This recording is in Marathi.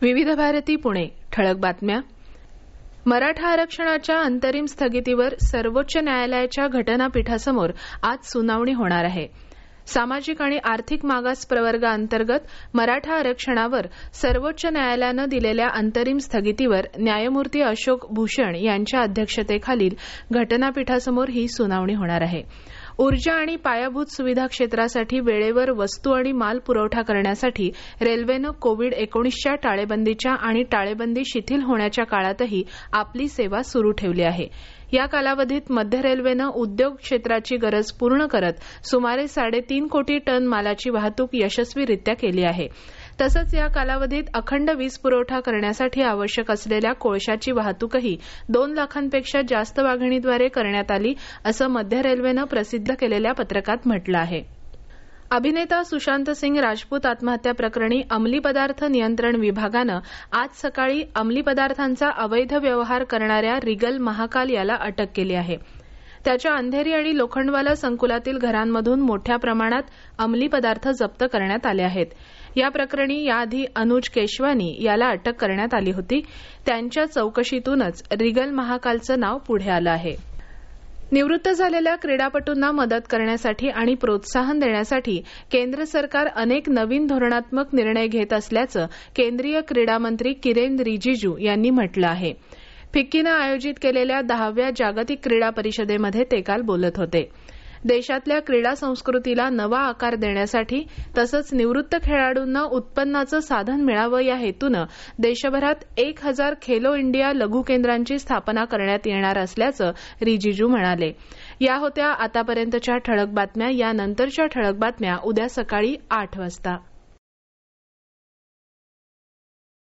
विविध भारती पुणे ठळक बातम्या. मराठा आरक्षणाच्या अंतरिम स्थगितीवर सर्वोच्च न्यायालयाच्या घटनापीठासमोर आज सुनावणी होणार आहे. सामाजिक आणि आर्थिक मागास प्रवर्गाअंतर्गत मराठा आरक्षणावर सर्वोच्च न्यायालयानं दिलेल्या अंतरिम स्थगितीवर न्यायमूर्ती अशोक भूषण यांच्या अध्यक्षतेखालील घटनापीठासमोर ही सुनावणी होणार आहे. ऊर्जा आणि पायाभूत सुविधा क्षेत्रासाठी वेळेवर वस्तू आणि माल पुरवठा करण्यासाठी रेल्वेनं कोविड-19च्या टाळेबंदीच्या आणि टाळेबंदी शिथिल होण्याच्या काळातही आपली सेवा सुरू ठेवली आहे. या कालावधीत मध्य रेल्वेनं उद्योग क्षेत्राची गरज पूर्ण करत सुमारे 3.5 कोटी टन मालाची वाहतूक यशस्वीरित्या केली आहे. तसंच या कालावधीत अखंड वीज पुरवठा करण्यासाठी आवश्यक असलेल्या कोळशाची वाहतूकही 2 लाखांपेक्षा जास्त वाघिणीद्वारे करण्यात आली, असं मध्य रेल्वेनं प्रसिद्ध केलेल्या पत्रकात म्हटलं आहे. अभिनेता सुशांत सिंग राजपूत आत्महत्या प्रकरणी अंमली पदार्थ नियंत्रण विभागानं आज सकाळी अंमली पदार्थांचा अवैध व्यवहार करणाऱ्या रिगल महाकाल याला अटक केली आहे. त्याच्या अंधेरी आणि लोखंडवाला संकुलातील घरांमधून मोठ्या प्रमाणात अंमली पदार्थ जप्त करण्यात आले आहेत. या प्रकरणी याआधी अनुज केशवानी याला अटक करण्यात आली होती. त्यांच्या चौकशीतूनच रिगल महाकालचं नाव पुढे आलं आहे. निवृत्त झालेल्या क्रीडापटूंना मदत करण्यासाठी आणि प्रोत्साहन देण्यासाठी केंद्र सरकार अनेक नवीन धोरणात्मक निर्णय घेत असल्याचं केंद्रीय क्रीडा मंत्री किरेन रिजिजू यांनी म्हटलं आहे. फिक्कीनं आयोजित केलेल्या 10व्या जागतिक क्रीडा परिषदेमध्ये ते काल बोलत होते. देशातल्या क्रीडा संस्कृतीला नवा आकार देण्यासाठी तसंच निवृत्त खेळाडूंना उत्पन्नाचं साधन मिळावं या हेतूनं देशभरात 1000 खेलो इंडिया लघु केंद्रांची स्थापना करण्यात येणार असल्याचं रिजिजू म्हणाले. या होत्या आतापर्यंतच्या ठळक बातम्या. यानंतरच्या ठळक बातम्या उद्या सकाळी 8 वाजता.